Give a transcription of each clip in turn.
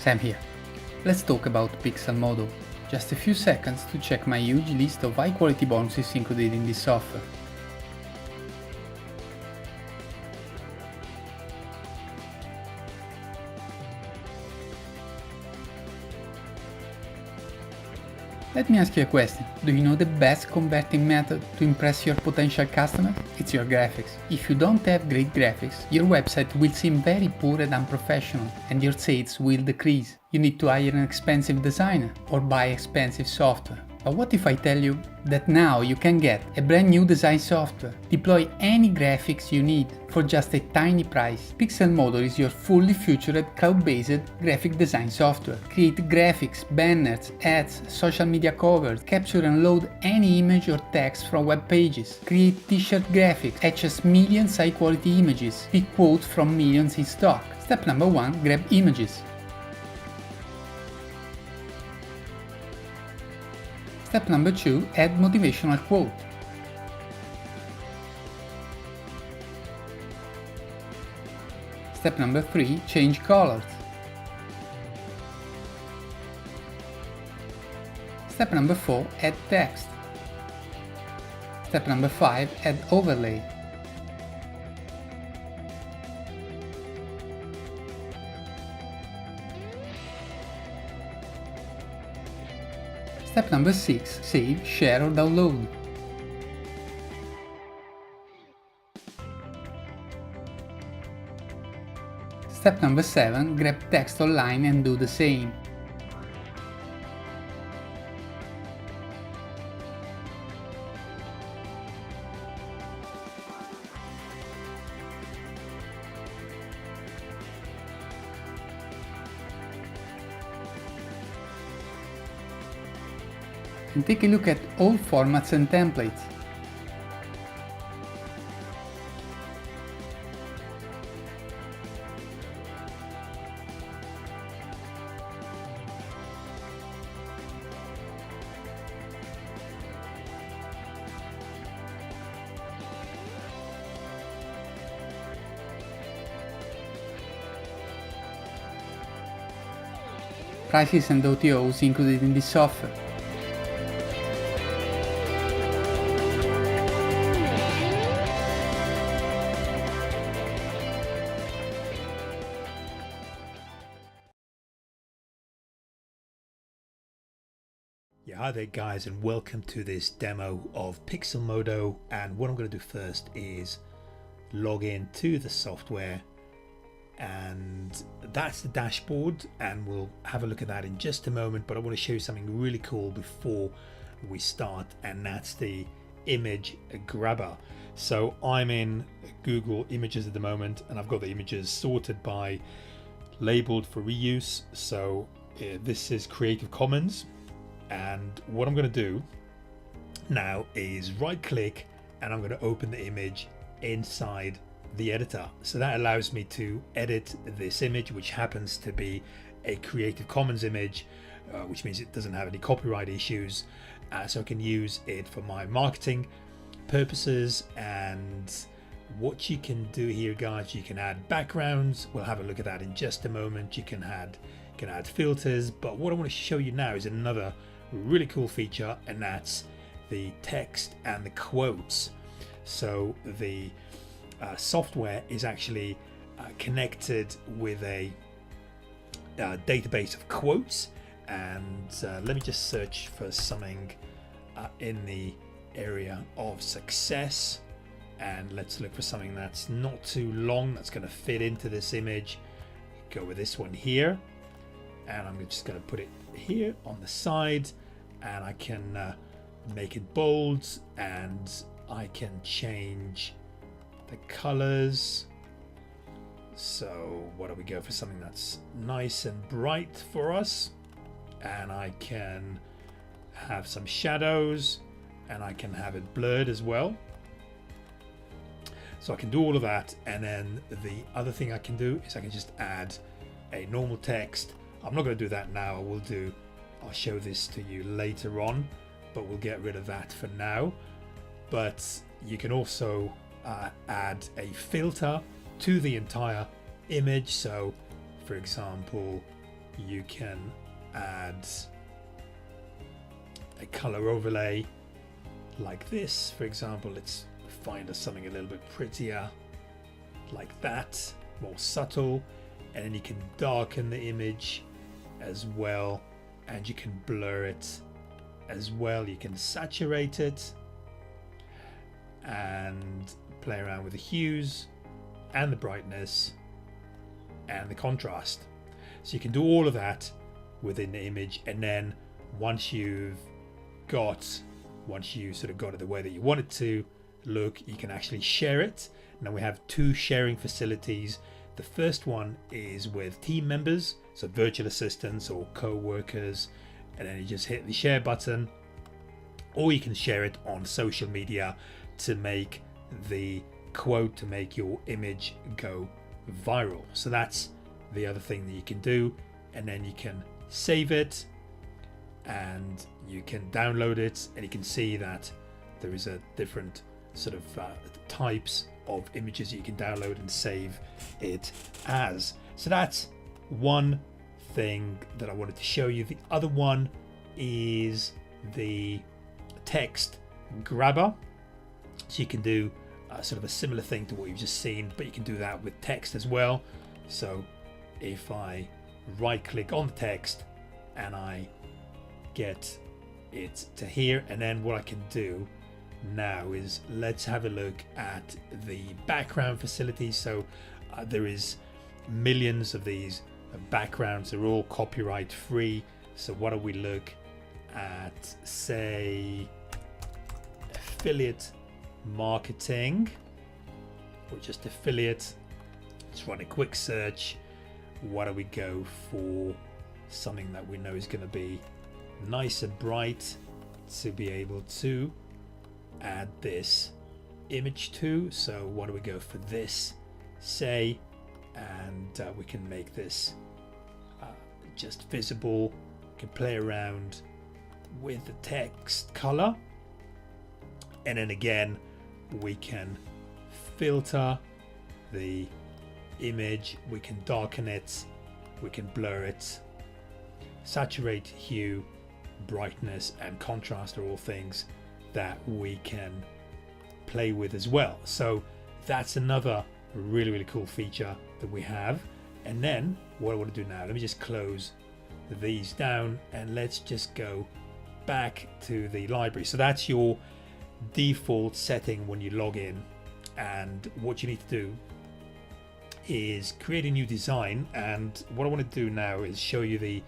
Sam here. Let's talk about PixelModo. Just a few seconds to check my huge list of high quality bonuses included in this software. Let me ask you a question. Do you know the best converting method to impress your potential customers? It's your graphics. If you don't have great graphics, your website will seem very poor and unprofessional, and your sales will decrease. You need to hire an expensive designer or buy expensive software. But what if I tell you that now you can get a brand new design software, deploy any graphics you need for just a tiny price? PixelModo is your fully featured cloud-based graphic design software. Create graphics, banners, ads, social media covers, capture and load any image or text from web pages, create t-shirt graphics, access millions high-quality images, pick quotes from millions in stock. Step number 1, grab images. Step number 2, add motivational quote. Step number 3, change colors. Step number 4, add text. Step number 5, add overlay. Step number 6, save, share or download. Step number 7, grab text online and do the same. And take a look at all formats and templates. Prices and OTOs included in this software. Yeah, hi there guys, and welcome to this demo of PixelModo. And what I'm going to do first is log in to the software, and that's the dashboard, and we'll have a look at that in just a moment. But I want to show you something really cool before we start, and that's the image grabber. So I'm in Google Images at the moment, and I've got the images sorted by labeled for reuse. So this is Creative Commons. And what I'm going to do now is right click, and I'm going to open the image inside the editor. So that allows me to edit this image, which happens to be a Creative Commons image, which means it doesn't have any copyright issues. So I can use it for my marketing purposes. And what you can do here, guys, you can add backgrounds. We'll have a look at that in just a moment. You can add filters, but what I want to show you now is another really cool feature, and that's the text and the quotes. So the software is actually connected with a database of quotes, and let me just search for something in the area of success, and let's look for something that's not too long, that's going to fit into this image. Go with this one here, and I'm just going to put it here on the side, and I can make it bold, and I can change the colors. So what do we go for? Something that's nice and bright for us, and I can have some shadows, and I can have it blurred as well. So I can do all of that, and then the other thing I can do is I can just add a normal text. I'm not going to do that now. I'll show this to you later on, but we'll get rid of that for now. But you can also add a filter to the entire image. So for example, you can add a color overlay like this. For example, let's find us something a little bit prettier like that, more subtle, and then you can darken the image as well, and you can blur it as well. You can saturate it and play around with the hues and the brightness and the contrast. So you can do all of that within the image, and then once you sort of got it the way that you want it to look, you can actually share it. Now we have two sharing facilities. The first one is with team members, so virtual assistants or co-workers, and then you just hit the share button, or you can share it on social media to make the quote, to make your image go viral. So that's the other thing that you can do, and then you can save it and you can download it, and you can see that there is a different sort of types of images you can download and save it as. So that's one thing that I wanted to show you. The other one is the text grabber. So you can do sort of a similar thing to what you've just seen, but you can do that with text as well. So if I right click on the text and I get it to here, and then what I can do now is let's have a look at the background facilities. So there is millions of these backgrounds, they're all copyright free. So why don't we look at, say, affiliate marketing, or just affiliate. Let's run a quick search. Why don't we go for something that we know is going to be nice and bright to be able to add this image to. So why don't we go for this, say, and we can make this just visible. We can play around with the text color, and then again we can filter the image, we can darken it, we can blur it, saturate, hue, brightness and contrast are all things that we can play with as well. So that's another really cool feature that we have. And then what I want to do now, let me just close these down and let's just go back to the library. So that's your default setting when you log in, and what you need to do is create a new design. And what I want to do now is show you the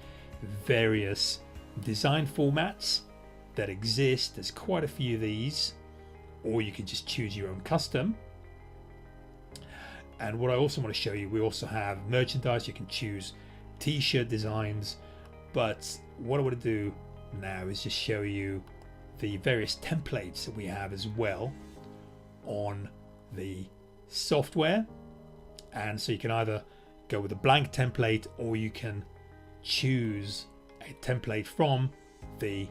various design formats that exist. There's quite a few of these, or you can just choose your own custom. And what I also want to show you, we also have merchandise. You can choose t-shirt designs, but what I want to do now is just show you the various templates that we have as well on the software. And so you can either go with a blank template, or you can choose a template from the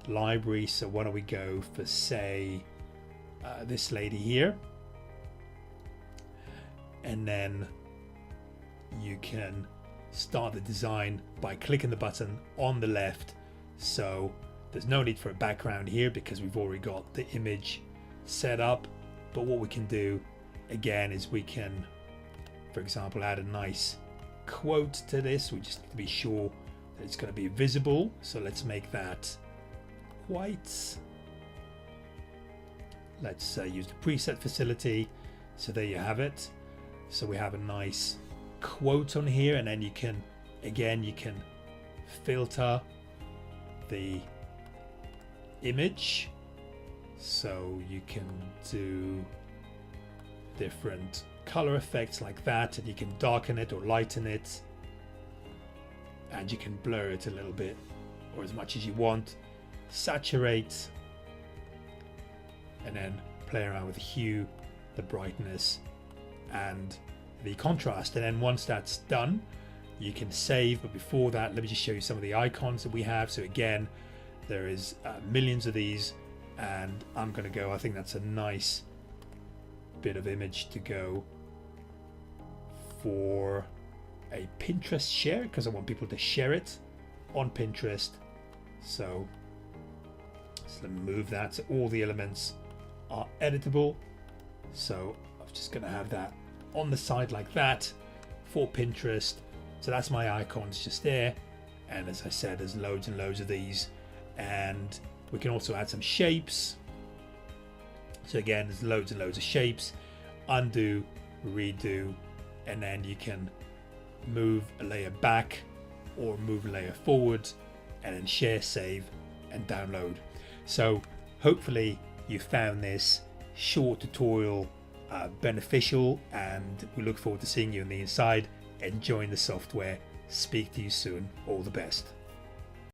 library. So why don't we go for, say, this lady here, and then you can start the design by clicking the button on the left. So there's no need for a background here because we've already got the image set up. But what we can do again is we can, for example, add a nice quote to this. We just need to be sure that it's going to be visible. So let's make that white. Let's use the preset facility. So there you have it. So we have a nice quote on here, and then you can, again, you can filter the image. So you can do different color effects like that, and you can darken it or lighten it, and you can blur it a little bit or as much as you want, saturate, and then play around with the hue, the brightness and the contrast. And then once that's done, you can save. But before that, let me just show you some of the icons that we have. So again, there is millions of these, and I'm going to go, I think that's a nice bit of image to go for a Pinterest share because I want people to share it on Pinterest. So let me move that so all the elements are editable. So I'm just going to have that on the side like that for Pinterest. So that's my icons just there. And as I said, there's loads and loads of these, and we can also add some shapes. So again, there's loads and loads of shapes. Undo, redo, and then you can move a layer back or move a layer forward, and then share, save, and download. So hopefully you found this short tutorial beneficial, and we look forward to seeing you on the inside, enjoying the software. Speak to you soon. All the best.